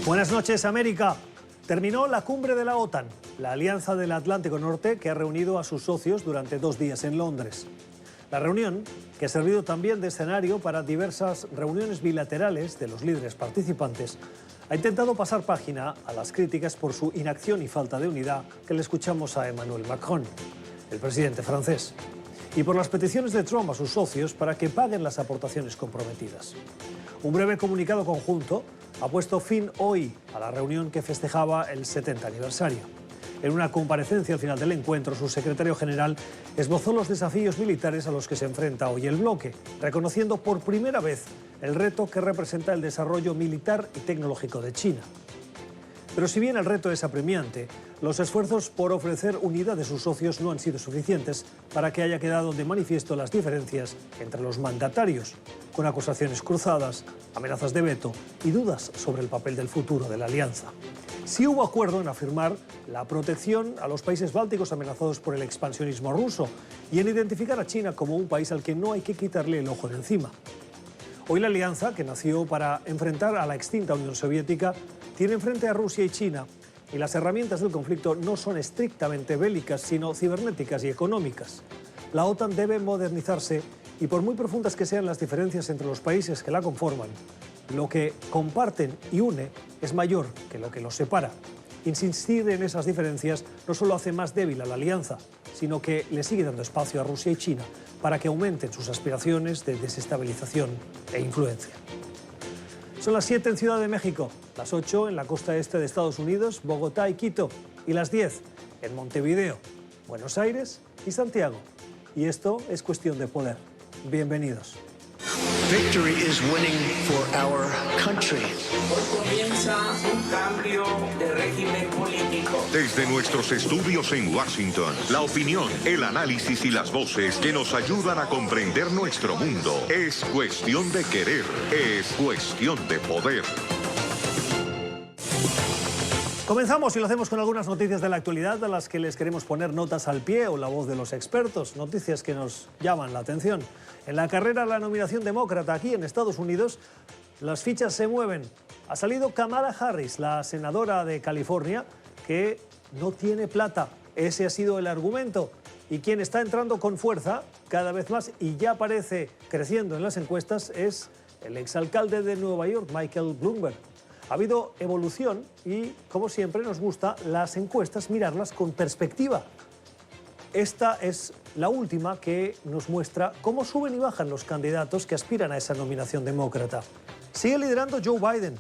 Buenas noches, América. Terminó la cumbre de la OTAN, la Alianza del Atlántico Norte, que ha reunido a sus socios durante 2 días en Londres. La reunión, que ha servido también de escenario para diversas reuniones bilaterales de los líderes participantes, ha intentado pasar página a las críticas por su inacción y falta de unidad que le escuchamos a Emmanuel Macron, el presidente francés, y por las peticiones de Trump a sus socios para que paguen las aportaciones comprometidas. Un breve comunicado conjunto ha puesto fin hoy a la reunión que festejaba el 70 aniversario. En una comparecencia al final del encuentro, su secretario general esbozó los desafíos militares a los que se enfrenta hoy el bloque, reconociendo por primera vez el reto que representa el desarrollo militar y tecnológico de China. Pero si bien el reto es apremiante, los esfuerzos por ofrecer unidad de sus socios no han sido suficientes para que haya quedado de manifiesto las diferencias entre los mandatarios, con acusaciones cruzadas, amenazas de veto y dudas sobre el papel del futuro de la alianza. Sí hubo acuerdo en afirmar la protección a los países bálticos amenazados por el expansionismo ruso y en identificar a China como un país al que no hay que quitarle el ojo de encima. Hoy la alianza, que nació para enfrentar a la extinta Unión Soviética, tiene enfrente a Rusia y China, y las herramientas del conflicto no son estrictamente bélicas, sino cibernéticas y económicas. La OTAN debe modernizarse y por muy profundas que sean las diferencias entre los países que la conforman, lo que comparten y une es mayor que lo que los separa. Insistir en esas diferencias no solo hace más débil a la alianza, sino que le sigue dando espacio a Rusia y China para que aumenten sus aspiraciones de desestabilización e influencia. Son las 7 en Ciudad de México, las 8 en la costa este de Estados Unidos, Bogotá y Quito, y las 10 en Montevideo, Buenos Aires y Santiago. Y esto es Cuestión de Poder. Bienvenidos. Victory is winning for our country. Hoy comienza un cambio de régimen político. Desde nuestros estudios en Washington, la opinión, el análisis y las voces que nos ayudan a comprender nuestro mundo. Es cuestión de querer, es cuestión de poder. Comenzamos y lo hacemos con algunas noticias de la actualidad a las que les queremos poner notas al pie o la voz de los expertos, noticias que nos llaman la atención. En la carrera a la nominación demócrata aquí en Estados Unidos, las fichas se mueven. Ha salido Kamala Harris, la senadora de California, que no tiene plata. Ese ha sido el argumento. Y quien está entrando con fuerza cada vez más y ya aparece creciendo en las encuestas es el exalcalde de Nueva York, Michael Bloomberg. Ha habido evolución y, como siempre, nos gusta las encuestas mirarlas con perspectiva. Esta es la última que nos muestra cómo suben y bajan los candidatos que aspiran a esa nominación demócrata. Sigue liderando Joe Biden,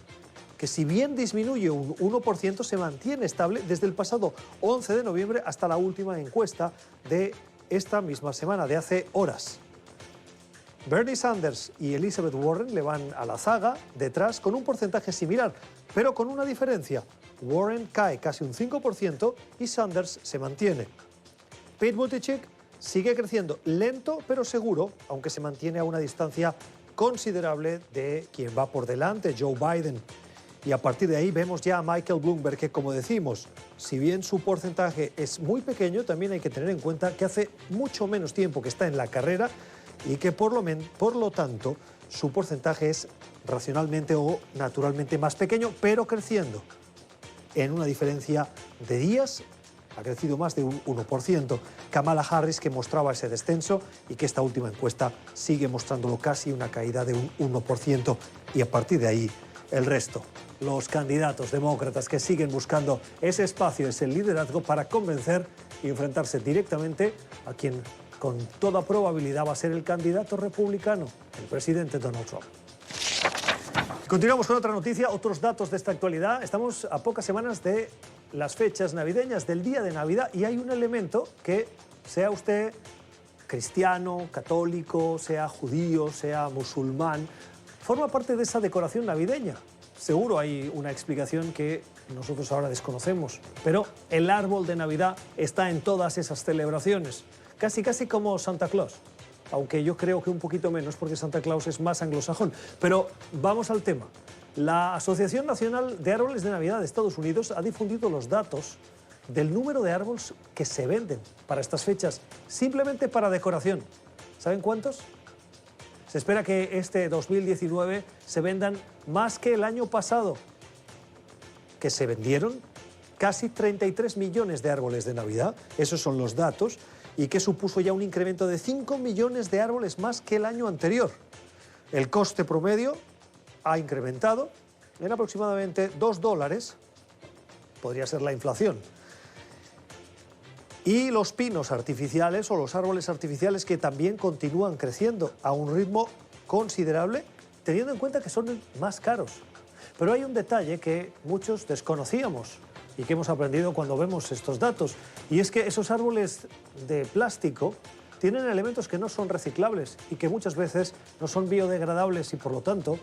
que si bien disminuye un 1%, se mantiene estable desde el pasado 11 de noviembre hasta la última encuesta de esta misma semana, de hace horas. Bernie Sanders y Elizabeth Warren le van a la zaga detrás con un porcentaje similar, pero con una diferencia. Warren cae casi un 5% y Sanders se mantiene. Pete Buttigieg sigue creciendo lento pero seguro, aunque se mantiene a una distancia considerable de quien va por delante, Joe Biden. Y a partir de ahí vemos ya a Michael Bloomberg, que, como decimos, si bien su porcentaje es muy pequeño, también hay que tener en cuenta que hace mucho menos tiempo que está en la carrera y que por lo tanto su porcentaje es racionalmente o naturalmente más pequeño, pero creciendo. En una diferencia de días ha crecido más de un 1%. Kamala Harris, que mostraba ese descenso y que esta última encuesta sigue mostrándolo casi una caída de un 1%. Y a partir de ahí, el resto. Los candidatos demócratas que siguen buscando ese espacio, ese liderazgo para convencer y enfrentarse directamente a quien con toda probabilidad va a ser el candidato republicano, el presidente Donald Trump. Continuamos con otra noticia, otros datos de esta actualidad. Estamos a pocas semanas de las fechas navideñas, del día de Navidad, y hay un elemento que, sea usted cristiano, católico, sea judío, sea musulmán, forma parte de esa decoración navideña. Seguro hay una explicación que nosotros ahora desconocemos, pero el árbol de Navidad está en todas esas celebraciones, casi como Santa Claus, aunque yo creo que un poquito menos porque Santa Claus es más anglosajón. Pero vamos al tema. La Asociación Nacional de Árboles de Navidad de Estados Unidos ha difundido los datos del número de árboles que se venden para estas fechas, simplemente para decoración. ¿Saben cuántos? Se espera que este 2019 se vendan más que el año pasado. que se vendieron casi 33 millones de árboles de Navidad, esos son los datos, y que supuso ya un incremento de 5 millones de árboles más que el año anterior. El coste promedio ha incrementado en aproximadamente $2, podría ser la inflación. Y los pinos artificiales o los árboles artificiales que también continúan creciendo a un ritmo considerable, teniendo en cuenta que son más caros. Pero hay un detalle que muchos desconocíamos y que hemos aprendido cuando vemos estos datos, y es que esos árboles de plástico tienen elementos que no son reciclables y que muchas veces no son biodegradables, y por lo tanto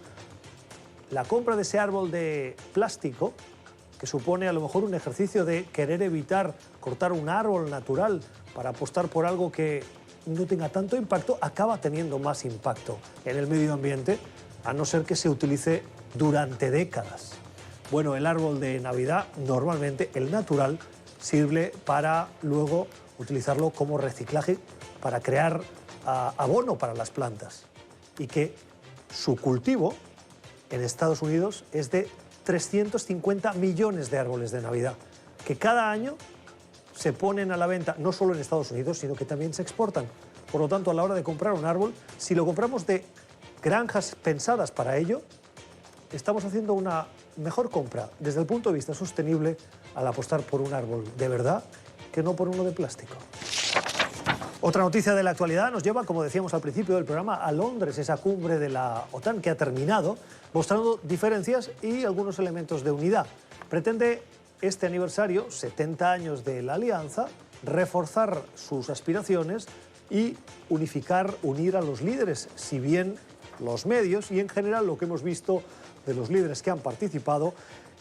la compra de ese árbol de plástico, que supone a lo mejor un ejercicio de querer evitar cortar un árbol natural para apostar por algo que no tenga tanto impacto, acaba teniendo más impacto en el medio ambiente, a no ser que se utilice durante décadas. Bueno, el árbol de Navidad, normalmente el natural, sirve para luego utilizarlo como reciclaje, para crear abono para las plantas, y que su cultivo en Estados Unidos es de 350 millones de árboles de Navidad, que cada año se ponen a la venta, no solo en Estados Unidos, sino que también se exportan. Por lo tanto, a la hora de comprar un árbol, si lo compramos de granjas pensadas para ello, estamos haciendo una mejor compra desde el punto de vista sostenible al apostar por un árbol de verdad que no por uno de plástico. Otra noticia de la actualidad nos lleva, como decíamos al principio del programa, a Londres, esa cumbre de la OTAN que ha terminado, mostrando diferencias y algunos elementos de unidad. Pretende este aniversario, 70 años de la alianza, reforzar sus aspiraciones y unir a los líderes, si bien los medios y en general lo que hemos visto de los líderes que han participado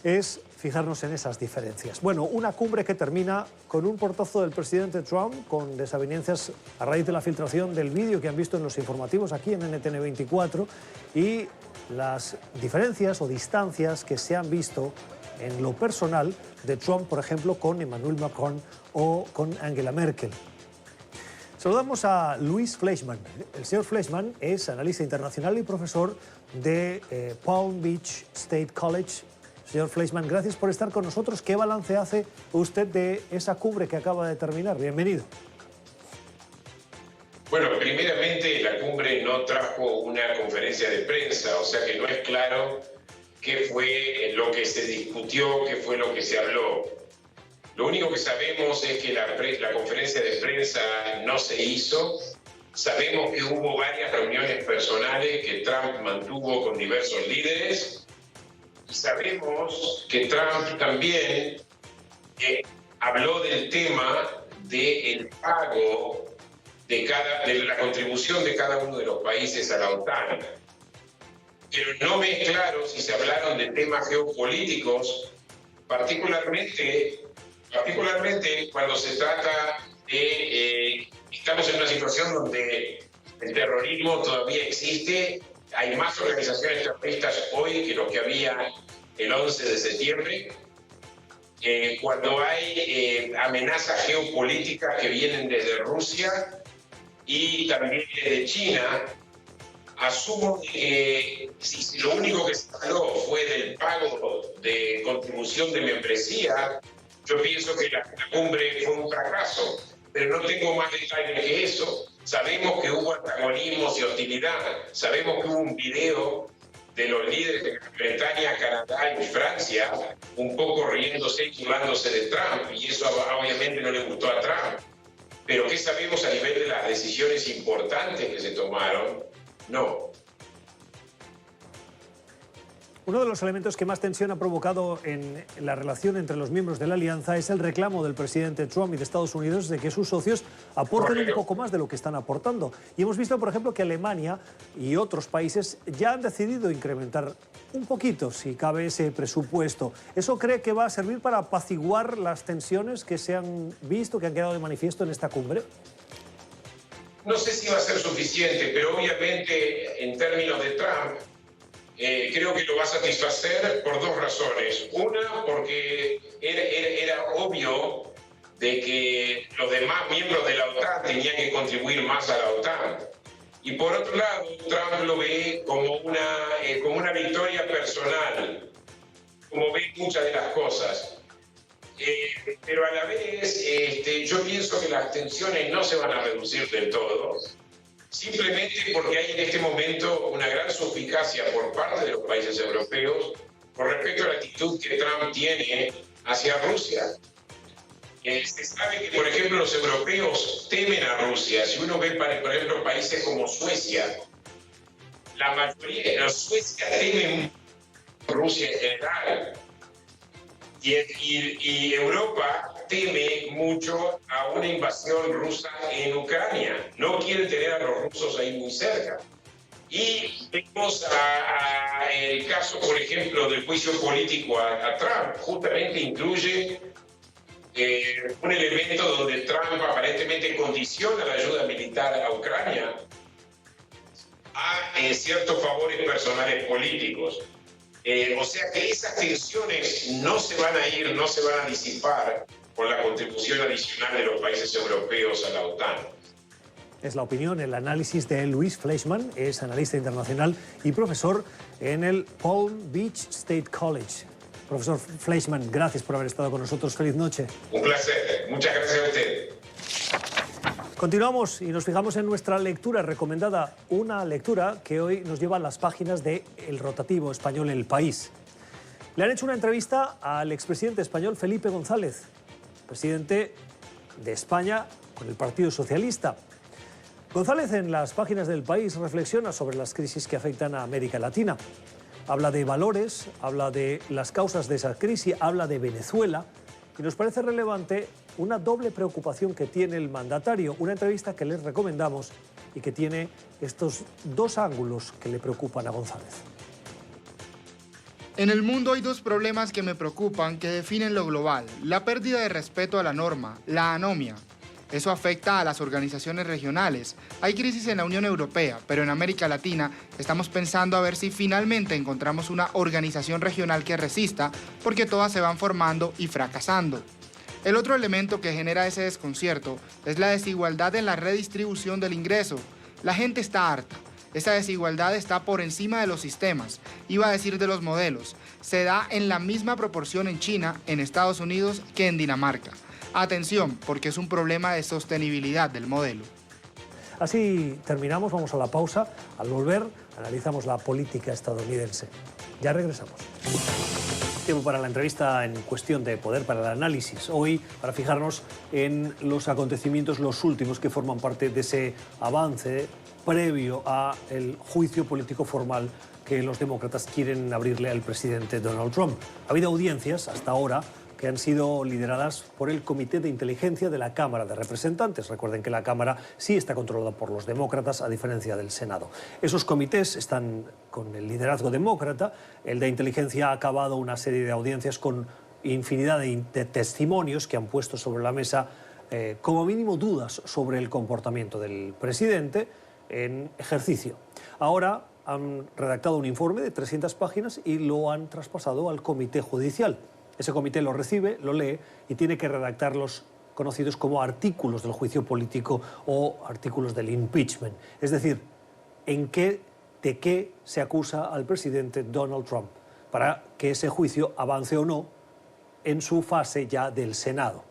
es fijarnos en esas diferencias. Bueno, una cumbre que termina con un portazo del presidente Trump, con desavenencias a raíz de la filtración del vídeo que han visto en los informativos aquí en NTN 24 y las diferencias o distancias que se han visto en lo personal de Trump, por ejemplo, con Emmanuel Macron o con Angela Merkel. Saludamos a Luis Fleischmann. El señor Fleischmann es analista internacional y profesor de Palm Beach State College. Señor Fleischmann, gracias por estar con nosotros. ¿Qué balance hace usted de esa cumbre que acaba de terminar? Bienvenido. Bueno, primeramente la cumbre no trajo una conferencia de prensa, o sea que no es claro qué fue lo que se discutió, qué fue lo que se habló. Lo único que sabemos es que la conferencia de prensa no se hizo. Sabemos que hubo varias reuniones personales que Trump mantuvo con diversos líderes. Y sabemos que Trump también habló del tema del pago de la contribución de cada uno de los países a la OTAN. Pero no me es claro si se hablaron de temas geopolíticos, particularmente cuando se trata de... estamos en una situación donde el terrorismo todavía existe, hay más organizaciones terroristas hoy que los que había el 11 de septiembre, cuando hay amenazas geopolíticas que vienen desde Rusia y también desde China. Asumo que si lo único que se habló fue del pago de contribución de membresía, yo pienso que la cumbre fue un fracaso, pero no tengo más detalles que eso. Sabemos que hubo antagonismos y hostilidad, sabemos que hubo un video de los líderes de Gran Bretaña, Canadá y Francia, un poco riéndose y burlándose de Trump, y eso obviamente no le gustó a Trump. Pero ¿qué sabemos a nivel de las decisiones importantes que se tomaron? No. Uno de los elementos que más tensión ha provocado en la relación entre los miembros de la alianza es el reclamo del presidente Trump y de Estados Unidos de que sus socios aporten un poco más de lo que están aportando. Y hemos visto, por ejemplo, que Alemania y otros países ya han decidido incrementar un poquito, si cabe, ese presupuesto. ¿Eso cree que va a servir para apaciguar las tensiones que se han visto, que han quedado de manifiesto en esta cumbre? No sé si va a ser suficiente, pero obviamente en términos de Trump, creo que lo va a satisfacer por dos razones. Una, porque era obvio de que los demás miembros de la OTAN tenían que contribuir más a la OTAN. Y por otro lado, Trump lo ve como una victoria personal. como ven muchas de las cosas. Pero a la vez yo pienso que las tensiones no se van a reducir del todo, simplemente porque hay en este momento una gran suspicacia por parte de los países europeos con respecto a la actitud que Trump tiene hacia Rusia. Se sabe que, por ejemplo, los europeos temen a Rusia. Si uno ve, por ejemplo, países como Suecia, la mayoría de los Suecia temen a Rusia en general. Y Europa teme mucho a una invasión rusa en Ucrania. No quiere tener a los rusos ahí muy cerca. Y vemos el caso, por ejemplo, del juicio político a Trump. Justamente incluye un elemento donde Trump aparentemente condiciona la ayuda militar a Ucrania a ciertos favores personales políticos. O sea que esas tensiones no se van a ir, no se van a disipar con la contribución adicional de los países europeos a la OTAN. Es la opinión, el análisis de Luis Fleischmann, es analista internacional y profesor en el Palm Beach State College. Profesor Fleischmann, gracias por haber estado con nosotros. Feliz noche. Un placer. Muchas gracias a usted. Continuamos y nos fijamos en nuestra lectura recomendada, una lectura que hoy nos lleva a las páginas de el rotativo español El País. Le han hecho una entrevista al expresidente español Felipe González, presidente de España con el Partido Socialista. González en las páginas del País reflexiona sobre las crisis que afectan a América Latina. Habla de valores, habla de las causas de esa crisis, habla de Venezuela y nos parece relevante una doble preocupación que tiene el mandatario, una entrevista que les recomendamos y que tiene estos dos ángulos que le preocupan a González. En el mundo hay dos problemas que me preocupan que definen lo global: la pérdida de respeto a la norma, la anomia. Eso afecta a las organizaciones regionales. Hay crisis en la Unión Europea, pero en América Latina estamos pensando a ver si finalmente encontramos una organización regional que resista, porque todas se van formando y fracasando. El otro elemento que genera ese desconcierto es la desigualdad en la redistribución del ingreso. La gente está harta. Esa desigualdad está por encima de los sistemas, iba a decir de los modelos. Se da en la misma proporción en China, en Estados Unidos, que en Dinamarca. Atención, porque es un problema de sostenibilidad del modelo. Así terminamos, vamos a la pausa. Al volver, analizamos la política estadounidense. Ya regresamos. Tiempo para la entrevista en cuestión de poder, para el análisis. Hoy, para fijarnos en los acontecimientos, los últimos que forman parte de ese avance previo al juicio político formal que los demócratas quieren abrirle al presidente Donald Trump. Ha habido audiencias hasta ahora que han sido lideradas por el Comité de Inteligencia de la Cámara de Representantes. Recuerden que la Cámara sí está controlada por los demócratas, a diferencia del Senado. Esos comités están con el liderazgo demócrata. El de Inteligencia ha acabado una serie de audiencias con infinidad de testimonios que han puesto sobre la mesa, como mínimo, dudas sobre el comportamiento del presidente en ejercicio. Ahora han redactado un informe de 300 páginas y lo han traspasado al Comité Judicial. Ese comité lo recibe, lo lee y tiene que redactar los conocidos como artículos del juicio político o artículos del impeachment. Es decir, de qué se acusa al presidente Donald Trump para que ese juicio avance o no en su fase ya del Senado.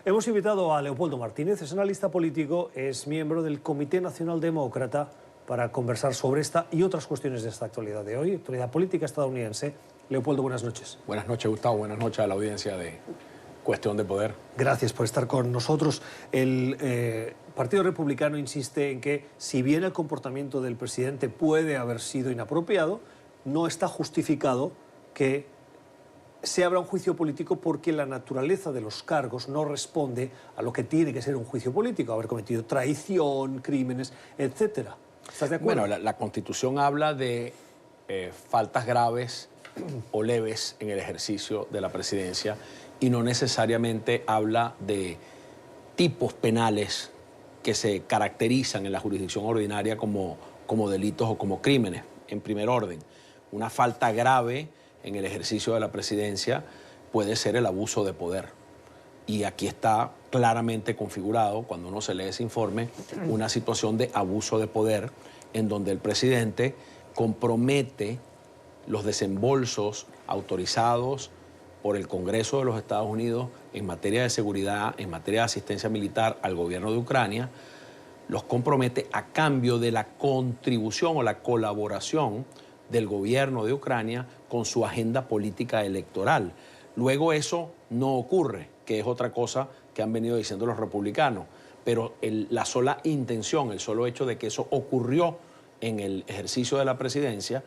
Hemos invitado a Leopoldo Martínez, es analista político, es miembro del Comité Nacional Demócrata, para conversar sobre esta y otras cuestiones de esta actualidad de hoy, actualidad política estadounidense. Leopoldo, buenas noches. Buenas noches, Gustavo. Buenas noches a la audiencia de Cuestión de Poder. Gracias por estar con nosotros. El Partido Republicano insiste en que, si bien el comportamiento del presidente puede haber sido inapropiado, no está justificado que se abra un juicio político porque la naturaleza de los cargos no responde a lo que tiene que ser un juicio político, haber cometido traición, crímenes, etcétera. ¿Estás de acuerdo? Bueno, la Constitución habla de faltas graves o leves en el ejercicio de la presidencia y no necesariamente habla de tipos penales que se caracterizan en la jurisdicción ordinaria como delitos o como crímenes en primer orden. Una falta grave en el ejercicio de la presidencia puede ser el abuso de poder. Y aquí está claramente configurado, cuando uno se lee ese informe, una situación de abuso de poder en donde el presidente compromete los desembolsos autorizados por el Congreso de los Estados Unidos en materia de seguridad, en materia de asistencia militar al gobierno de Ucrania, los compromete a cambio de la contribución o la colaboración del gobierno de Ucrania con su agenda política electoral. Luego eso no ocurre, que es otra cosa que han venido diciendo los republicanos, pero la sola intención, el solo hecho de que eso ocurrió en el ejercicio de la presidencia,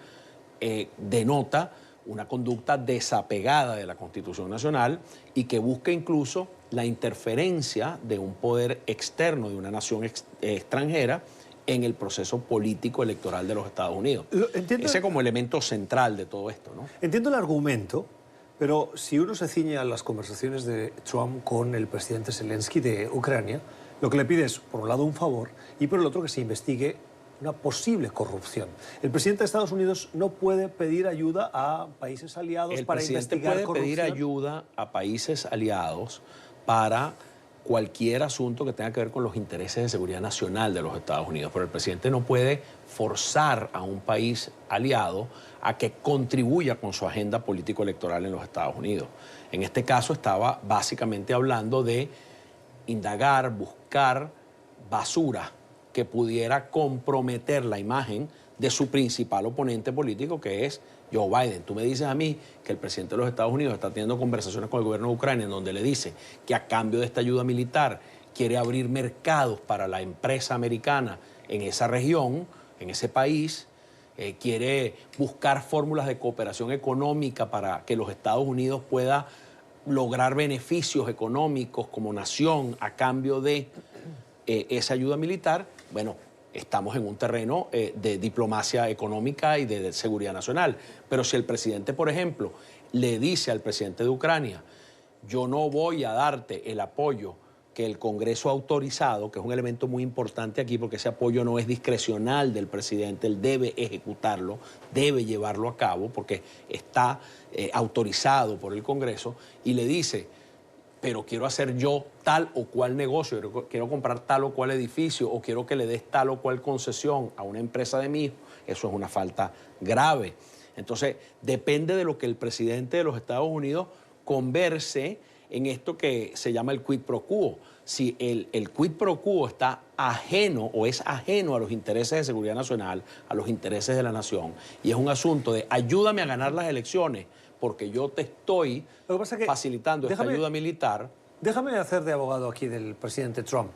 denota una conducta desapegada de la Constitución Nacional y que busca incluso la interferencia de un poder externo, de una nación extranjera, en el proceso político electoral de los Estados Unidos. Ese como elemento central de todo esto, ¿no? Entiendo el argumento, pero si uno se ciñe a las conversaciones de Trump con el presidente Zelensky de Ucrania, lo que le pide es, por un lado, un favor y por el otro, que se investigue una posible corrupción. El presidente de Estados Unidos no puede pedir ayuda a países aliados para investigar corrupción. El presidente puede pedir ayuda a países aliados para cualquier asunto que tenga que ver con los intereses de seguridad nacional de los Estados Unidos, pero el presidente no puede forzar a un país aliado a que contribuya con su agenda político-electoral en los Estados Unidos. En este caso estaba básicamente hablando de indagar, buscar basura que pudiera comprometer la imagen de su principal oponente político, que es Joe Biden. Tú me dices a mí que el presidente de los Estados Unidos está teniendo conversaciones con el gobierno de Ucrania en donde le dice que a cambio de esta ayuda militar quiere abrir mercados para la empresa americana en esa región, en ese país, quiere buscar fórmulas de cooperación económica para que los Estados Unidos pueda lograr beneficios económicos como nación a cambio de esa ayuda militar. Bueno, estamos en un terreno de diplomacia económica y de seguridad nacional. Pero si el presidente, por ejemplo, le dice al presidente de Ucrania, yo no voy a darte el apoyo que el Congreso ha autorizado, que es un elemento muy importante aquí, porque ese apoyo no es discrecional del presidente, él debe ejecutarlo, debe llevarlo a cabo, porque está autorizado por el Congreso, y le dice, pero quiero hacer yo tal o cual negocio, quiero comprar tal o cual edificio, o quiero que le des tal o cual concesión a una empresa de mi hijo, eso es una falta grave. Entonces, depende de lo que el presidente de los Estados Unidos converse en esto que se llama el quid pro quo. Si el quid pro quo está ajeno o es ajeno a los intereses de seguridad nacional, a los intereses de la nación, y es un asunto de ayúdame a ganar las elecciones porque yo te estoy facilitando esta ayuda militar. Déjame hacer de abogado aquí del presidente Trump.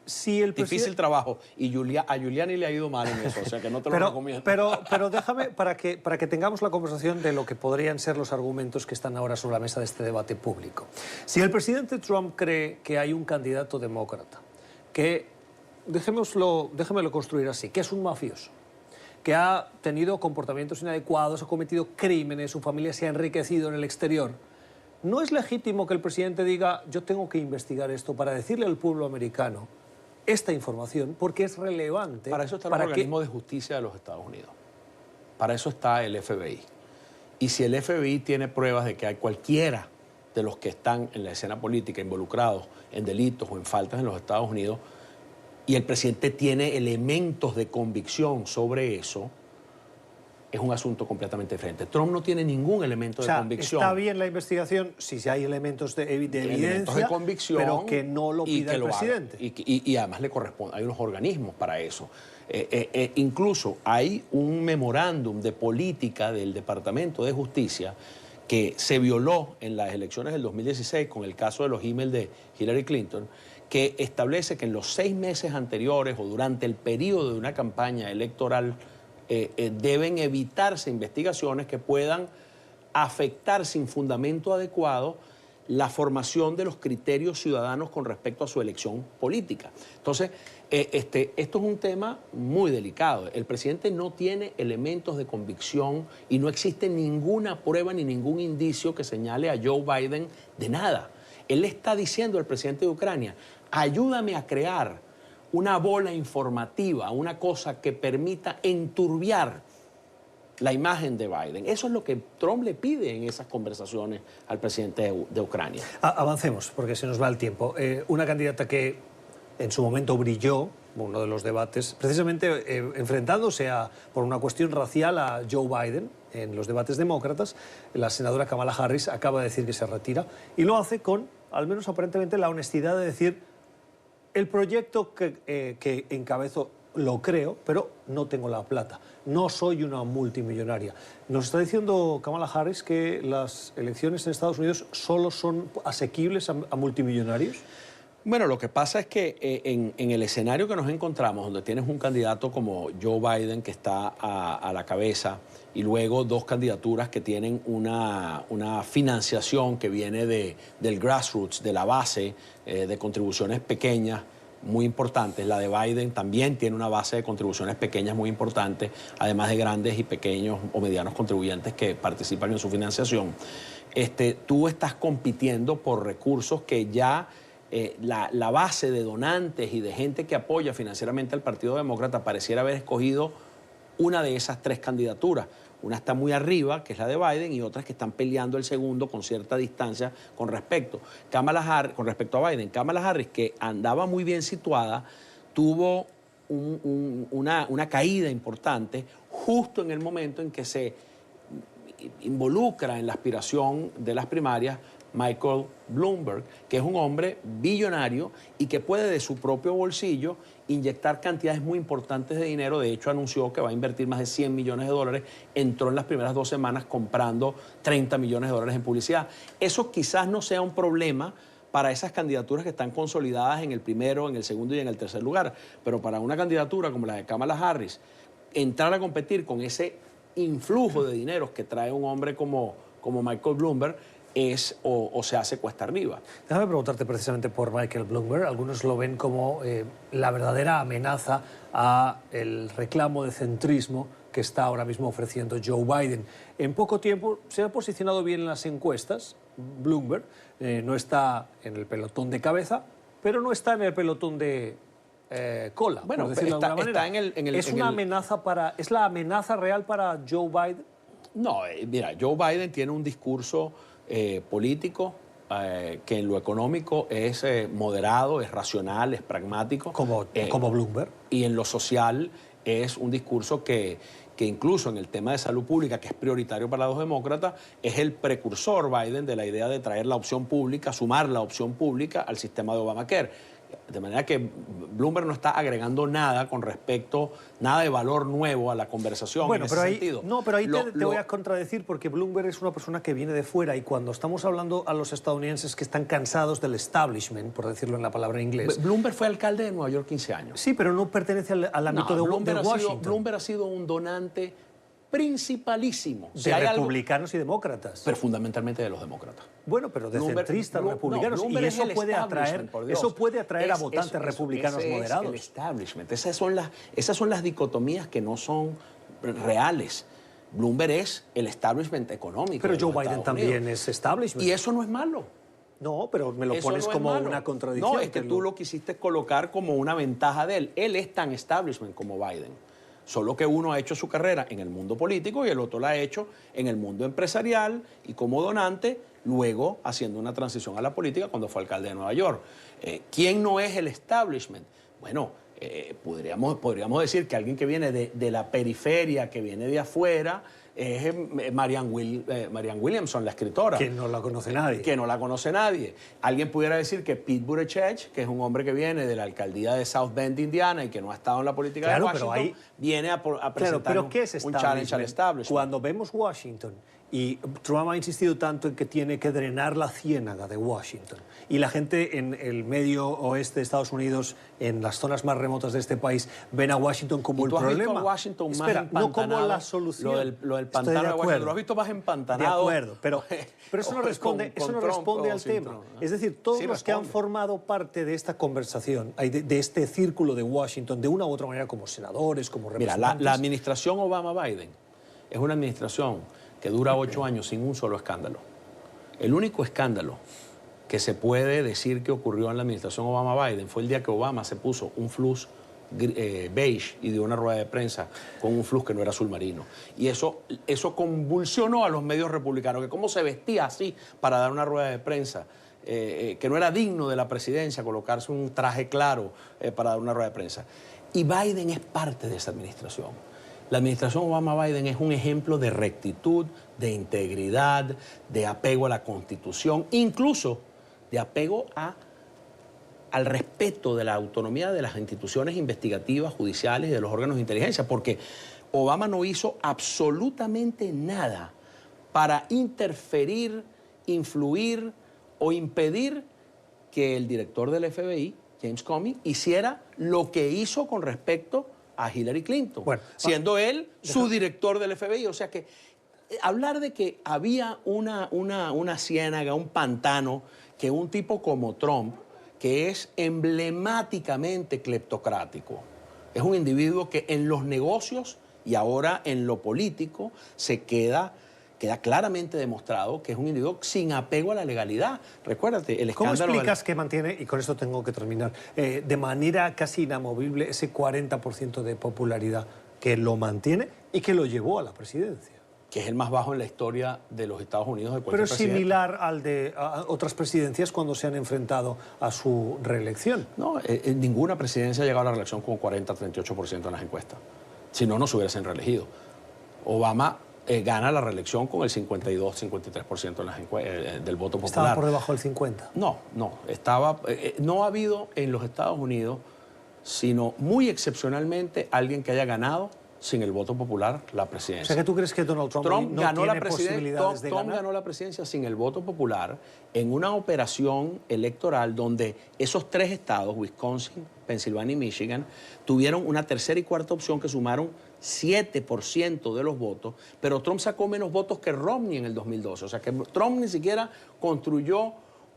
Si el difícil trabajo, y a Giuliani le ha ido mal en eso, o sea que no te lo recomiendo. Pero déjame, para que tengamos la conversación de lo que podrían ser los argumentos que están ahora sobre la mesa de este debate público. Si el presidente Trump cree que hay un candidato demócrata, que, déjemelo construir así, que es un mafioso, que ha tenido comportamientos inadecuados, ha cometido crímenes, su familia se ha enriquecido en el exterior, ¿no es legítimo que el presidente diga, yo tengo que investigar esto para decirle al pueblo americano esta información porque es relevante? Para eso está el organismo de justicia de los Estados Unidos. Para eso está el FBI. Y si el FBI tiene pruebas de que hay cualquiera de los que están en la escena política involucrados en delitos o en faltas en los Estados Unidos, y el presidente tiene elementos de convicción sobre eso, es un asunto completamente diferente. Trump no tiene ningún elemento de convicción. Está bien la investigación si hay elementos de evidencia, de convicción, pero que no lo pida el presidente. Y además le corresponde, hay unos organismos para eso. Incluso hay un memorándum de política del Departamento de Justicia que se violó en las elecciones del 2016 con el caso de los emails de Hillary Clinton, que establece que en los 6 meses anteriores o durante el periodo de una campaña electoral deben evitarse investigaciones que puedan afectar sin fundamento adecuado la formación de los criterios ciudadanos con respecto a su elección política. Entonces, esto es un tema muy delicado. El presidente no tiene elementos de convicción y no existe ninguna prueba ni ningún indicio que señale a Joe Biden de nada. Él le está diciendo al presidente de Ucrania, ayúdame a crear una bola informativa, una cosa que permita enturbiar la imagen de Biden. Eso es lo que Trump le pide en esas conversaciones al presidente de Ucrania. Avancemos, porque se nos va el tiempo. Una candidata que en su momento brilló uno de los debates, precisamente enfrentándose por una cuestión racial a Joe Biden en los debates demócratas. La senadora Kamala Harris acaba de decir que se retira y lo hace con, al menos aparentemente, la honestidad de decir: el proyecto que encabezo lo creo, pero no tengo la plata. No soy una multimillonaria. Nos está diciendo Kamala Harris que las elecciones en Estados Unidos solo son asequibles a multimillonarios. Bueno, lo que pasa es que en el escenario que nos encontramos, donde tienes un candidato como Joe Biden que está a la cabeza y luego dos candidaturas que tienen una financiación que viene del grassroots, de la base, de contribuciones pequeñas muy importantes. La de Biden también tiene una base de contribuciones pequeñas muy importante, además de grandes y pequeños o medianos contribuyentes que participan en su financiación. Tú estás compitiendo por recursos que ya la base de donantes y de gente que apoya financieramente al Partido Demócrata pareciera haber escogido una de esas tres candidaturas. Una está muy arriba, que es la de Biden, y otras que están peleando el segundo con cierta distancia con respecto a Biden. Kamala Harris, que andaba muy bien situada, tuvo una caída importante justo en el momento en que se involucra en la aspiración de las primarias Michael Bloomberg, que es un hombre billonario y que puede de su propio bolsillo inyectar cantidades muy importantes de dinero. De hecho, anunció que va a invertir más de 100 millones de dólares. Entró en las primeras 2 semanas comprando 30 millones de dólares en publicidad. Eso quizás no sea un problema para esas candidaturas que están consolidadas en el primero, en el segundo y en el tercer lugar. Pero para una candidatura como la de Kamala Harris, entrar a competir con ese influjo de dineros que trae un hombre como Michael Bloomberg o se hace cuesta arriba. Déjame preguntarte precisamente por Michael Bloomberg. Algunos lo ven como la verdadera amenaza a el reclamo de centrismo que está ahora mismo ofreciendo Joe Biden. En poco tiempo se ha posicionado bien en las encuestas. Bloomberg no está en el pelotón de cabeza, pero no está en el pelotón de cola, bueno, por decirlo de alguna manera. ¿Es la amenaza real para Joe Biden? No, mira, Joe Biden tiene un discurso político que en lo económico es moderado, es racional, es pragmático. Como Bloomberg. Y en lo social es un discurso que incluso en el tema de salud pública, que es prioritario para los demócratas, es el precursor Biden de la idea de traer la opción pública, sumar la opción pública al sistema de Obamacare. De manera que Bloomberg no está agregando nada nada de valor nuevo a la conversación. Bueno, en pero ese ahí, sentido. no, pero ahí te voy a contradecir, porque Bloomberg es una persona que viene de fuera, y cuando estamos hablando a los estadounidenses que están cansados del establishment, por decirlo en la palabra en inglés. Bloomberg fue alcalde de Nueva York 15 años. Sí, pero no pertenece al ámbito de Washington. Bloomberg ha sido un donante principalísimo. De republicanos y demócratas. Pero fundamentalmente de los demócratas. Bueno, pero de centristas, republicanos. Bloomberg y eso puede atraer a votantes republicanos moderados. Es el establishment. Esas son las dicotomías que no son reales. Bloomberg es el establishment económico. Pero Joe Biden también es establishment. Y eso no es malo. No, pero me lo pones como una contradicción. No, es que tú lo quisiste colocar como una ventaja de él. Él es tan establishment como Biden. Solo que uno ha hecho su carrera en el mundo político y el otro la ha hecho en el mundo empresarial y como donante, luego haciendo una transición a la política cuando fue alcalde de Nueva York. ¿Quién no es el establishment? Bueno, podríamos decir que alguien que viene de la periferia, que viene de afuera, es Marianne Williamson, la escritora. Que no la conoce nadie. Que no la conoce nadie. Alguien pudiera decir que Pete Buttigieg, que es un hombre que viene de la alcaldía de South Bend, Indiana, y que no ha estado en la política de Washington, viene a presentar un challenge al establishment. Cuando vemos Washington, y Trump ha insistido tanto en que tiene que drenar la ciénaga de Washington, y la gente en el medio oeste de Estados Unidos, en las zonas más remotas de este país, ven a Washington como el problema. ¿Tú has visto a Washington más empantanado? No como la solución. Lo del pantano de Washington, ¿lo has visto más empantanado? De acuerdo, pero eso no responde, al tema. Trump, ¿no? Es decir, todos los que han formado parte de esta conversación, de este círculo de Washington, de una u otra manera, como senadores, como representantes... Mira, la administración Obama-Biden es una administración que dura 8 años sin un solo escándalo. El único escándalo que se puede decir que ocurrió en la administración Obama-Biden fue el día que Obama se puso un flux beige y dio una rueda de prensa con un flux que no era azul marino. Y eso convulsionó a los medios republicanos, que cómo se vestía así para dar una rueda de prensa que no era digno de la presidencia colocarse un traje claro para dar una rueda de prensa. Y Biden es parte de esa administración. La administración Obama-Biden es un ejemplo de rectitud, de integridad, de apego a la Constitución, incluso de apego al respeto de la autonomía de las instituciones investigativas, judiciales y de los órganos de inteligencia, porque Obama no hizo absolutamente nada para interferir, influir o impedir que el director del FBI, James Comey, hiciera lo que hizo con respecto a Hillary Clinton, bueno, siendo él su director del FBI. O sea que hablar de que había una ciénaga, un pantano, que un tipo como Trump, que es emblemáticamente cleptocrático, es un individuo que en los negocios y ahora en lo político queda claramente demostrado que es un individuo sin apego a la legalidad. Recuérdate, el escándalo... ¿Cómo explicas que mantiene, y con esto tengo que terminar, de manera casi inamovible ese 40% de popularidad que lo mantiene y que lo llevó a la presidencia? Que es el más bajo en la historia de los Estados Unidos de cualquier Pero es presidente. similar al de otras presidencias cuando se han enfrentado a su reelección. No, ninguna presidencia ha llegado a la reelección con 40-38% en las encuestas. Si no, no se hubiesen reelegido. Obama gana la reelección con el 52-53% en las del voto popular. ¿Estaba por debajo del 50%? No. No ha habido en los Estados Unidos, sino muy excepcionalmente, alguien que haya ganado sin el voto popular la presidencia. O sea, que tú crees que Donald Trump no ganó tiene posibilidades de ganar. Trump ganó la presidencia sin el voto popular en una operación electoral donde esos tres estados, Wisconsin, Pensilvania y Michigan, tuvieron una tercera y cuarta opción que sumaron 7% de los votos, pero Trump sacó menos votos que Romney en el 2012. O sea, que Trump ni siquiera construyó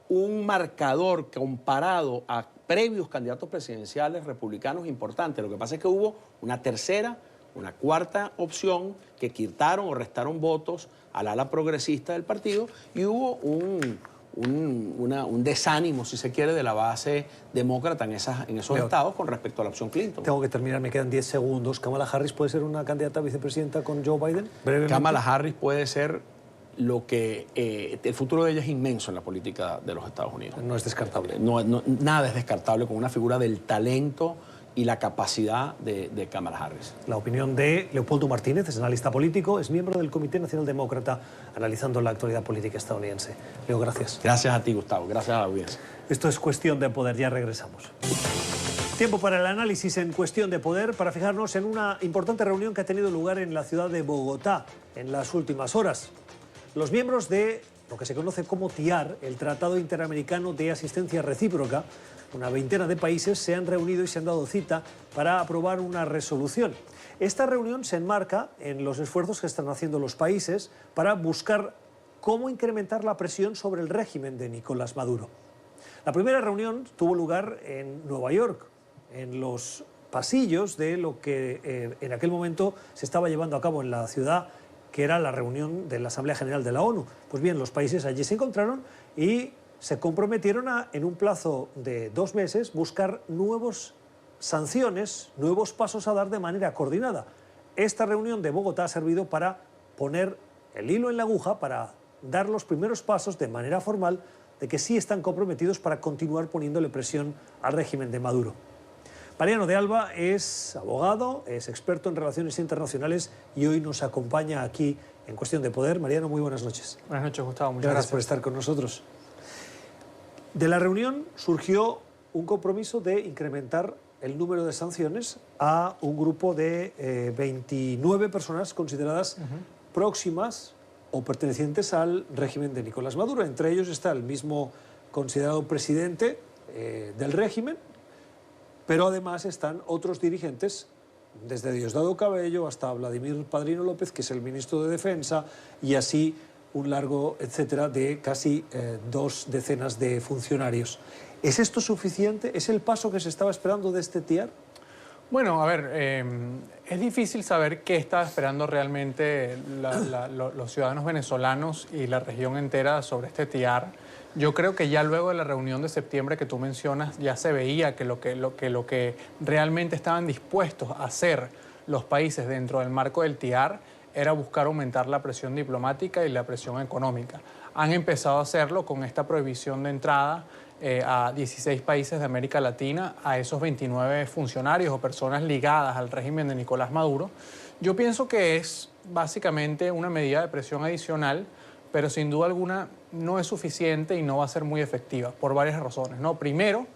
un marcador comparado a previos candidatos presidenciales republicanos importantes. Lo que pasa es que hubo una tercera, una cuarta opción que quitaron o restaron votos al ala progresista del partido y hubo un desánimo, si se quiere, de la base demócrata en esos estados con respecto a la opción Clinton. Tengo que terminar, me quedan 10 segundos. ¿Kamala Harris puede ser una candidata a vicepresidenta con Joe Biden? Brevemente. Kamala Harris puede ser lo que... el futuro de ella es inmenso en la política de los Estados Unidos. No es descartable. Nada es descartable con una figura del talento y la capacidad de Kamala Harris. La opinión de Leopoldo Martínez, es analista político, es miembro del Comité Nacional Demócrata, analizando la actualidad política estadounidense. Leo, gracias. Gracias a ti, Gustavo. Gracias a la audiencia. Esto es Cuestión de Poder. Ya regresamos. Tiempo para el análisis en Cuestión de Poder, para fijarnos en una importante reunión que ha tenido lugar en la ciudad de Bogotá en las últimas horas. Los miembros de lo que se conoce como TIAR, el Tratado Interamericano de Asistencia Recíproca, una veintena de países se han reunido y se han dado cita para aprobar una resolución. Esta reunión se enmarca en los esfuerzos que están haciendo los países para buscar cómo incrementar la presión sobre el régimen de Nicolás Maduro. La primera reunión tuvo lugar en Nueva York, en los pasillos de lo que en aquel momento se estaba llevando a cabo en la ciudad, que era la reunión de la Asamblea General de la ONU. Pues bien, los países allí se encontraron y se comprometieron a, en un plazo de 2 meses, buscar nuevas sanciones, nuevos pasos a dar de manera coordinada. Esta reunión de Bogotá ha servido para poner el hilo en la aguja, para dar los primeros pasos de manera formal de que sí están comprometidos para continuar poniéndole presión al régimen de Maduro. Mariano de Alba es abogado, es experto en relaciones internacionales y hoy nos acompaña aquí en Cuestión de Poder. Mariano, muy buenas noches. Buenas noches, Gustavo. Muchas gracias por estar con nosotros. De la reunión surgió un compromiso de incrementar el número de sanciones a un grupo de 29 personas consideradas próximas o pertenecientes al régimen de Nicolás Maduro. Entre ellos está el mismo considerado presidente del régimen, pero además están otros dirigentes, desde Diosdado Cabello hasta Vladimir Padrino López, que es el ministro de Defensa, y así un largo etcétera de casi 2 decenas de funcionarios. ¿Es esto suficiente? ¿Es el paso que se estaba esperando de este TIAR? Bueno, a ver, es difícil saber qué estaba esperando realmente los ciudadanos venezolanos y la región entera sobre este TIAR. Yo creo que ya luego de la reunión de septiembre que tú mencionas, ya se veía que lo que realmente estaban dispuestos a hacer los países dentro del marco del TIAR era buscar aumentar la presión diplomática y la presión económica. Han empezado a hacerlo con esta prohibición de entrada a 16 países de América Latina, a esos 29 funcionarios o personas ligadas al régimen de Nicolás Maduro. Yo pienso que es básicamente una medida de presión adicional, pero sin duda alguna no es suficiente y no va a ser muy efectiva por varias razones, ¿no? Primero,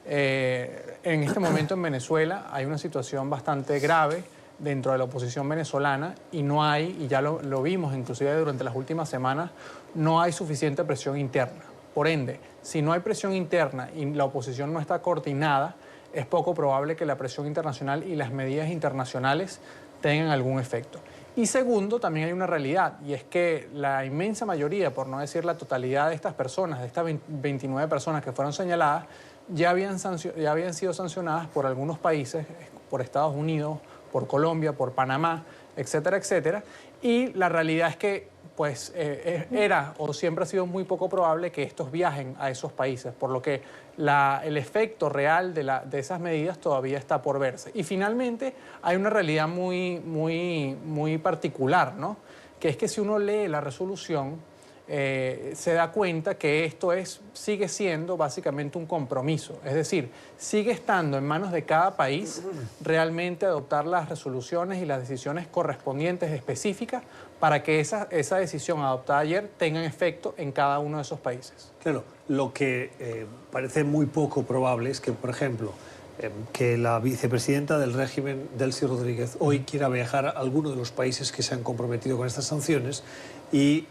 en este momento en Venezuela hay una situación bastante grave dentro de la oposición venezolana y no hay, y ya lo vimos inclusive durante las últimas semanas, no hay suficiente presión interna. Por ende, si no hay presión interna y la oposición no está coordinada, es poco probable que la presión internacional y las medidas internacionales tengan algún efecto. Y segundo, también hay una realidad, y es que la inmensa mayoría, por no decir la totalidad de estas personas, de estas 29 personas que fueron señaladas, ya habían sido sancionadas por algunos países, por Estados Unidos, por Colombia, por Panamá, etcétera, etcétera. Y la realidad es que pues, era o siempre ha sido muy poco probable que estos viajen a esos países, por lo que el efecto real de esas medidas todavía está por verse. Y finalmente hay una realidad muy particular, ¿no? Que es que si uno lee la resolución, se da cuenta que esto sigue siendo básicamente un compromiso. Es decir, sigue estando en manos de cada país realmente adoptar las resoluciones y las decisiones correspondientes específicas para que esa decisión adoptada ayer tenga efecto en cada uno de esos países. Claro, lo que parece muy poco probable es que, por ejemplo, que la vicepresidenta del régimen, Delcy Rodríguez, hoy quiera viajar a alguno de los países que se han comprometido con estas sanciones y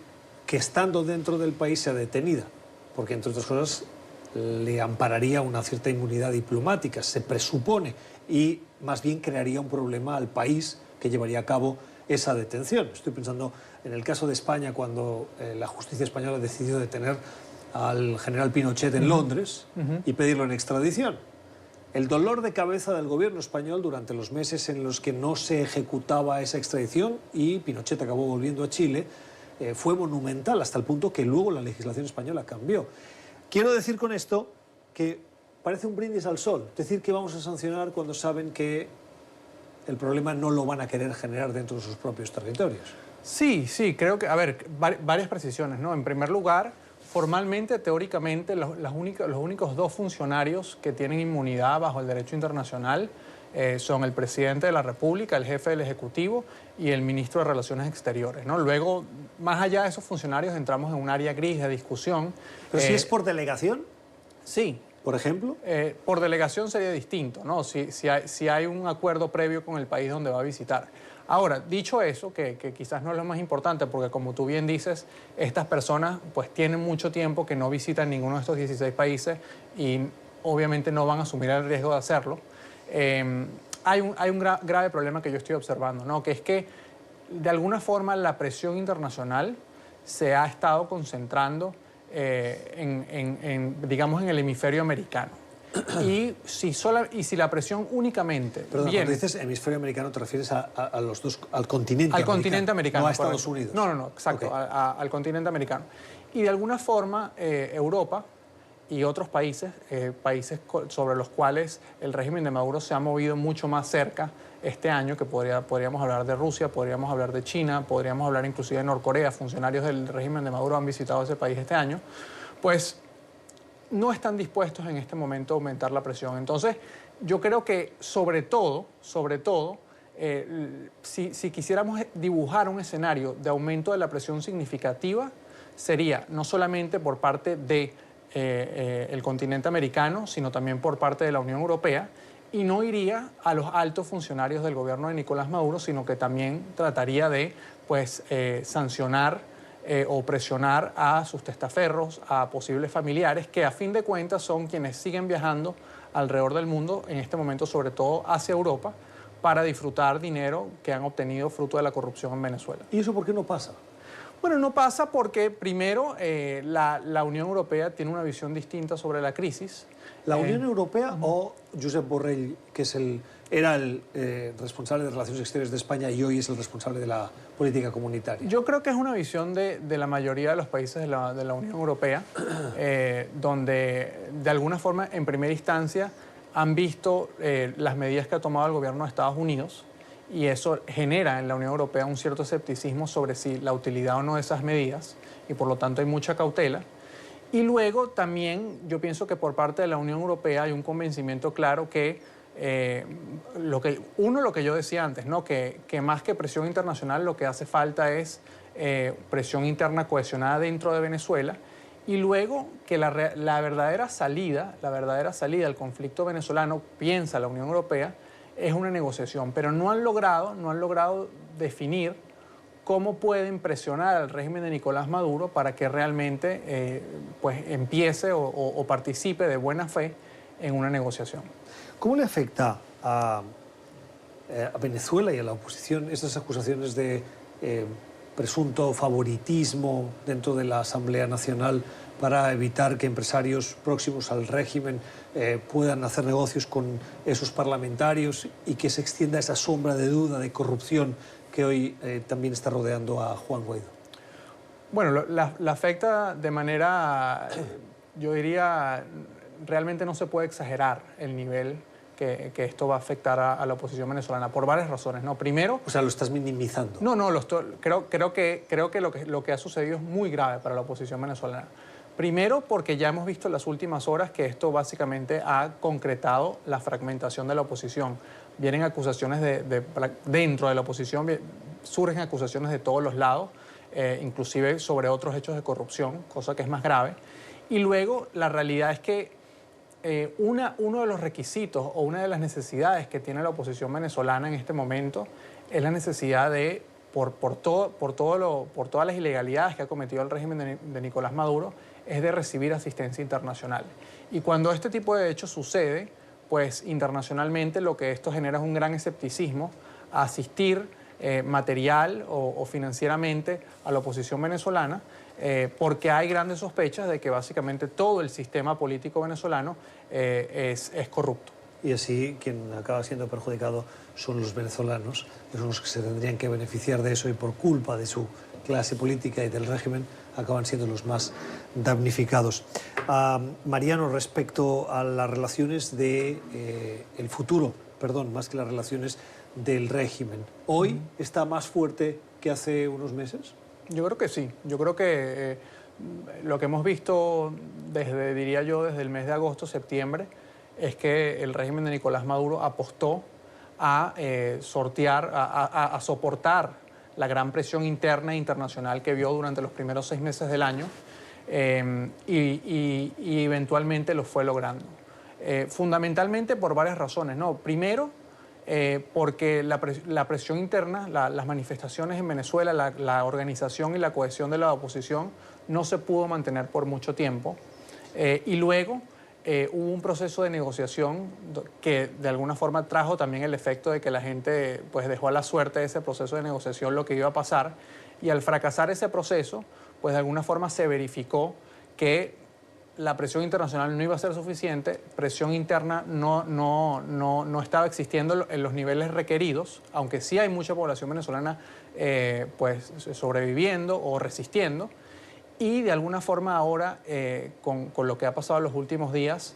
que estando dentro del país sea detenida, porque entre otras cosas le ampararía una cierta inmunidad diplomática, se presupone, y más bien crearía un problema al país que llevaría a cabo esa detención. Estoy pensando en el caso de España, cuando la justicia española decidió detener al general Pinochet en Londres y pedirlo en extradición. El dolor de cabeza del gobierno español durante los meses en los que no se ejecutaba esa extradición y Pinochet acabó volviendo a Chile fue monumental, hasta el punto que luego la legislación española cambió. Quiero decir con esto que parece un brindis al sol, decir que vamos a sancionar cuando saben que el problema no lo van a querer generar dentro de sus propios territorios. Sí, creo que, a ver, varias precisiones, ¿no? En primer lugar, formalmente, teóricamente, los únicos dos funcionarios que tienen inmunidad bajo el derecho internacional son el presidente de la República, el jefe del Ejecutivo y el ministro de Relaciones Exteriores, ¿no? Luego, más allá de esos funcionarios, entramos en un área gris de discusión. ¿Pero si es por delegación? Sí. ¿Por ejemplo? Por delegación sería distinto, ¿no? Si hay un acuerdo previo con el país donde va a visitar. Ahora, dicho eso, que quizás no es lo más importante, porque como tú bien dices, estas personas pues tienen mucho tiempo que no visitan ninguno de estos 16 países y obviamente no van a asumir el riesgo de hacerlo. Hay un grave problema que yo estoy observando, ¿no? Que es que de alguna forma la presión internacional se ha estado concentrando digamos, en el hemisferio americano. Y si la presión únicamente Perdón, cuando dices hemisferio americano te refieres al continente americano. Al continente americano. No a Estados Unidos. No, exacto, okay. Al continente americano. Y de alguna forma Europa y otros países sobre los cuales el régimen de Maduro se ha movido mucho más cerca este año, que podríamos hablar de Rusia, podríamos hablar de China, podríamos hablar inclusive de Norcorea. Funcionarios del régimen de Maduro han visitado ese país este año, pues no están dispuestos en este momento a aumentar la presión. Entonces, yo creo que sobre todo, si quisiéramos dibujar un escenario de aumento de la presión significativa, sería no solamente por parte del continente americano, sino también por parte de la Unión Europea, y no iría a los altos funcionarios del gobierno de Nicolás Maduro, sino que también trataría de sancionar o presionar a sus testaferros, a posibles familiares, que a fin de cuentas son quienes siguen viajando alrededor del mundo, en este momento sobre todo hacia Europa, para disfrutar dinero que han obtenido fruto de la corrupción en Venezuela. ¿Y eso por qué no pasa? Bueno, no pasa porque, primero, la Unión Europea tiene una visión distinta sobre la crisis. ¿La Unión Europea o Josep Borrell, que era el responsable de Relaciones Exteriores de España y hoy es el responsable de la política comunitaria? Yo creo que es una visión de la mayoría de los países de la Unión Europea, donde, de alguna forma, en primera instancia, han visto las medidas que ha tomado el gobierno de Estados Unidos y eso genera en la Unión Europea un cierto escepticismo sobre si la utilidad o no de esas medidas, y por lo tanto hay mucha cautela. Y luego también yo pienso que por parte de la Unión Europea hay un convencimiento claro que lo que yo decía antes, ¿no? que más que presión internacional lo que hace falta es presión interna cohesionada dentro de Venezuela, y luego que la verdadera salida al conflicto venezolano, piensa la Unión Europea, es una negociación, pero no han logrado definir cómo pueden presionar al régimen de Nicolás Maduro para que realmente pues empiece o participe de buena fe en una negociación. ¿Cómo le afecta a Venezuela y a la oposición estas acusaciones de presunto favoritismo dentro de la Asamblea Nacional para evitar que empresarios próximos al régimen puedan hacer negocios con esos parlamentarios y que se extienda esa sombra de duda, de corrupción que hoy también está rodeando a Juan Guaidó? Bueno, la afecta de manera, yo diría, realmente no se puede exagerar el nivel que esto va a afectar a la oposición venezolana por varias razones, ¿no? Primero... O sea, lo estás minimizando. No, creo que lo que ha sucedido es muy grave para la oposición venezolana. Primero, porque ya hemos visto en las últimas horas que esto básicamente ha concretado la fragmentación de la oposición. Vienen acusaciones dentro de la oposición, surgen acusaciones de todos los lados, inclusive sobre otros hechos de corrupción, cosa que es más grave. Y luego, la realidad es que uno de los requisitos o una de las necesidades que tiene la oposición venezolana en este momento es la necesidad de, por todas las ilegalidades que ha cometido el régimen de Nicolás Maduro, es de recibir asistencia internacional. Y cuando este tipo de hechos sucede, pues internacionalmente lo que esto genera es un gran escepticismo a asistir material o financieramente a la oposición venezolana, porque hay grandes sospechas de que básicamente todo el sistema político venezolano es corrupto. Y así quien acaba siendo perjudicado son los venezolanos, que son los que se tendrían que beneficiar de eso, y por culpa de su clase política y del régimen acaban siendo los más damnificados. Mariano, respecto a las relaciones el futuro, más que las relaciones del régimen, ¿hoy está más fuerte que hace unos meses? Yo creo que sí. Yo creo que lo que hemos visto diría yo, desde el mes de agosto, septiembre, es que el régimen de Nicolás Maduro apostó a soportar la gran presión interna e internacional que vio durante los primeros 6 meses del año y eventualmente lo fue logrando. Fundamentalmente por varias razones, ¿no? Primero, porque la presión interna, las manifestaciones en Venezuela, la organización y la cohesión de la oposición no se pudo mantener por mucho tiempo. Y luego hubo un proceso de negociación que de alguna forma trajo también el efecto de que la gente pues dejó a la suerte de ese proceso de negociación lo que iba a pasar, y al fracasar ese proceso pues de alguna forma se verificó que la presión internacional no iba a ser suficiente, presión interna no estaba existiendo en los niveles requeridos, aunque sí hay mucha población venezolana pues sobreviviendo o resistiendo. Y de alguna forma ahora, con lo que ha pasado en los últimos días,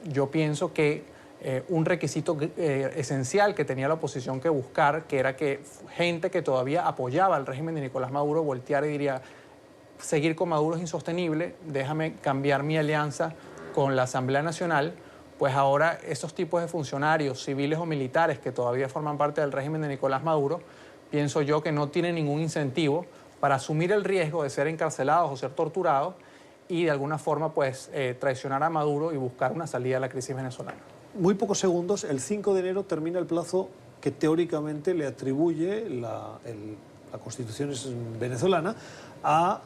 yo pienso que un requisito esencial que tenía la oposición que buscar, que era que gente que todavía apoyaba al régimen de Nicolás Maduro volteara y diría: seguir con Maduro es insostenible, déjame cambiar mi alianza con la Asamblea Nacional, pues ahora esos tipos de funcionarios civiles o militares que todavía forman parte del régimen de Nicolás Maduro, pienso yo que no tienen ningún incentivo para asumir el riesgo de ser encarcelados o ser torturados y de alguna forma pues traicionar a Maduro y buscar una salida a la crisis venezolana. Muy pocos segundos, el 5 de enero termina el plazo que teóricamente le atribuye la Constitución venezolana a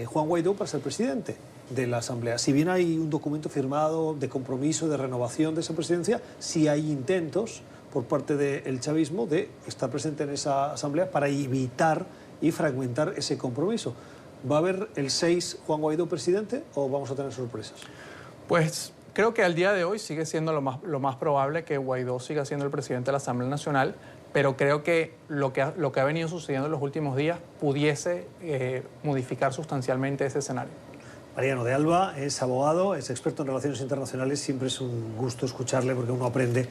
Juan Guaidó para ser presidente de la Asamblea. Si bien hay un documento firmado de compromiso, de renovación de esa presidencia, sí hay intentos por parte del chavismo de estar presente en esa Asamblea para evitar y fragmentar ese compromiso. ¿Va a haber el 6 Juan Guaidó presidente o vamos a tener sorpresas? Pues creo que al día de hoy sigue siendo lo más probable que Guaidó siga siendo el presidente de la Asamblea Nacional, pero creo que lo que ha venido sucediendo en los últimos días pudiese modificar sustancialmente ese escenario. Mariano de Alba es abogado, es experto en relaciones internacionales. Siempre es un gusto escucharle porque uno aprende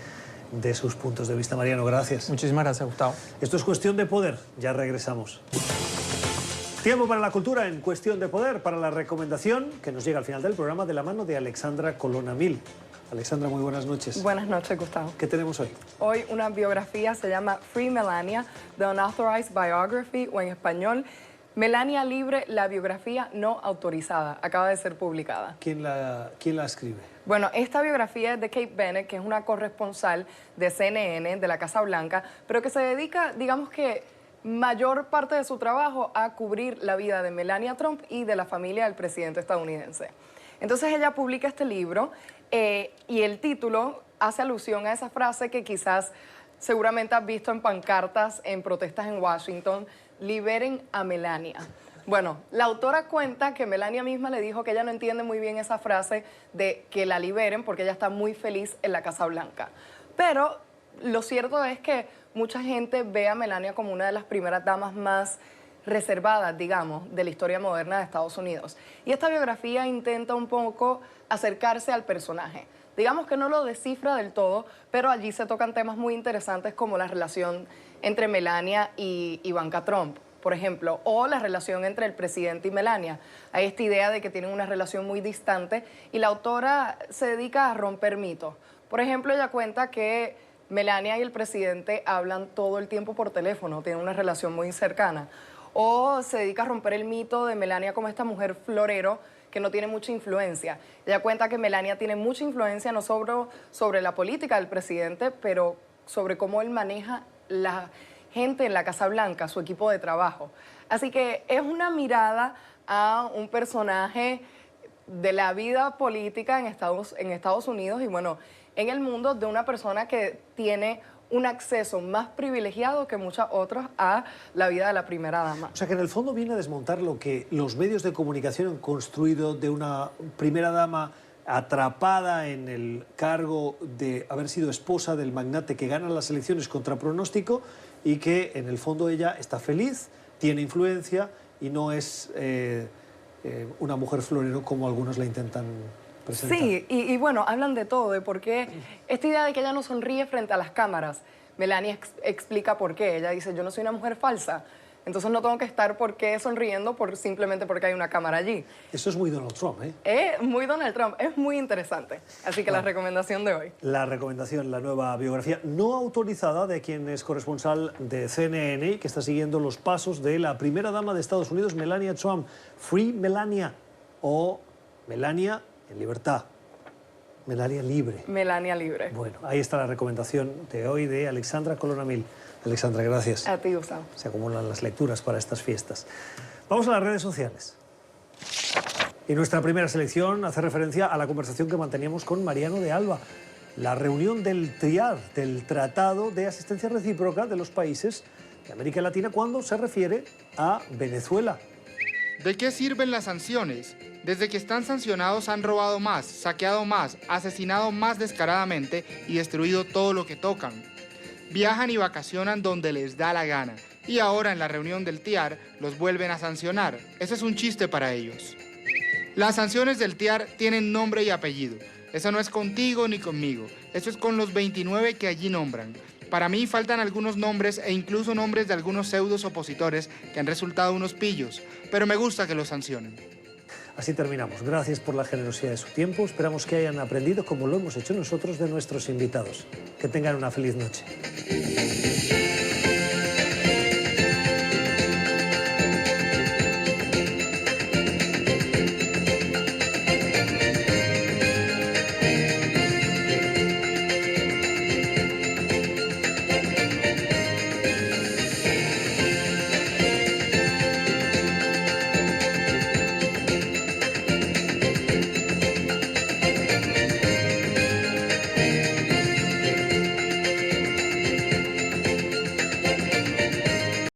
de sus puntos de vista. Mariano, gracias. Muchísimas gracias, Gustavo. Esto es Cuestión de Poder. Ya regresamos. Tiempo para la cultura en Cuestión de Poder, para la recomendación que nos llega al final del programa de la mano de Alexandra Colonna Mil. Alexandra, muy buenas noches. Buenas noches, Gustavo. ¿Qué tenemos hoy? Hoy una biografía, se llama Free Melania, The Unauthorized Biography, o en español, Melania Libre, la biografía no autorizada. Acaba de ser publicada. ¿Quién la escribe? Bueno, esta biografía es de Kate Bennett, que es una corresponsal de CNN, de la Casa Blanca, pero que se dedica, digamos que, mayor parte de su trabajo a cubrir la vida de Melania Trump y de la familia del presidente estadounidense. Entonces ella publica este libro y el título hace alusión a esa frase que quizás seguramente has visto en pancartas, en protestas en Washington: liberen a Melania. Bueno, la autora cuenta que Melania misma le dijo que ella no entiende muy bien esa frase de que la liberen porque ella está muy feliz en la Casa Blanca. Pero lo cierto es que mucha gente ve a Melania como una de las primeras damas más reservadas, digamos, de la historia moderna de Estados Unidos. Y esta biografía intenta un poco acercarse al personaje. Digamos que no lo descifra del todo, pero allí se tocan temas muy interesantes como la relación entre Melania y Ivanka Trump, por ejemplo, o la relación entre el presidente y Melania. Hay esta idea de que tienen una relación muy distante y la autora se dedica a romper mitos. Por ejemplo, ella cuenta que Melania y el presidente hablan todo el tiempo por teléfono, tienen una relación muy cercana. O se dedica a romper el mito de Melania como esta mujer florero que no tiene mucha influencia. Ella cuenta que Melania tiene mucha influencia no sobre la política del presidente, pero sobre cómo él maneja la gente en la Casa Blanca, su equipo de trabajo. Así que es una mirada a un personaje de la vida política en Estados Unidos y, bueno, en el mundo, de una persona que tiene un acceso más privilegiado que muchos otros a la vida de la primera dama. O sea, que en el fondo viene a desmontar lo que los medios de comunicación han construido de una primera dama atrapada en el cargo de haber sido esposa del magnate que gana las elecciones contra pronóstico y que en el fondo ella está feliz, tiene influencia y no es una mujer florero como algunos la intentan presentar. Sí, y bueno, hablan de todo, de por qué esta idea de que ella no sonríe frente a las cámaras. Melania explica por qué. Ella dice: yo no soy una mujer falsa, entonces no tengo que estar sonriendo simplemente porque hay una cámara allí. Eso es muy Donald Trump, ¿eh? Es muy Donald Trump, es muy interesante. Así que la recomendación de hoy. La recomendación, la nueva biografía no autorizada de quien es corresponsal de CNN y que está siguiendo los pasos de la primera dama de Estados Unidos, Melania Trump. Free Melania, o Melania en libertad. Melania libre. Melania libre. Bueno, ahí está la recomendación de hoy de Alexandra Colonna Mil. Alexandra, gracias. A ti, Gustavo. Se acumulan las lecturas para estas fiestas. Vamos a las redes sociales. Y nuestra primera selección hace referencia a la conversación que manteníamos con Mariano de Alba. La reunión del TRIAD, del Tratado de Asistencia Recíproca de los países de América Latina, cuando se refiere a Venezuela. ¿De qué sirven las sanciones? Desde que están sancionados han robado más, saqueado más, asesinado más descaradamente y destruido todo lo que tocan. Viajan y vacacionan donde les da la gana. Y ahora en la reunión del TIAR los vuelven a sancionar. Ese es un chiste para ellos. Las sanciones del TIAR tienen nombre y apellido. Eso no es contigo ni conmigo. Eso es con los 29 que allí nombran. Para mí faltan algunos nombres e incluso nombres de algunos pseudos opositores que han resultado unos pillos. Pero me gusta que los sancionen. Así terminamos. Gracias por la generosidad de su tiempo. Esperamos que hayan aprendido, como lo hemos hecho nosotros, de nuestros invitados. Que tengan una feliz noche.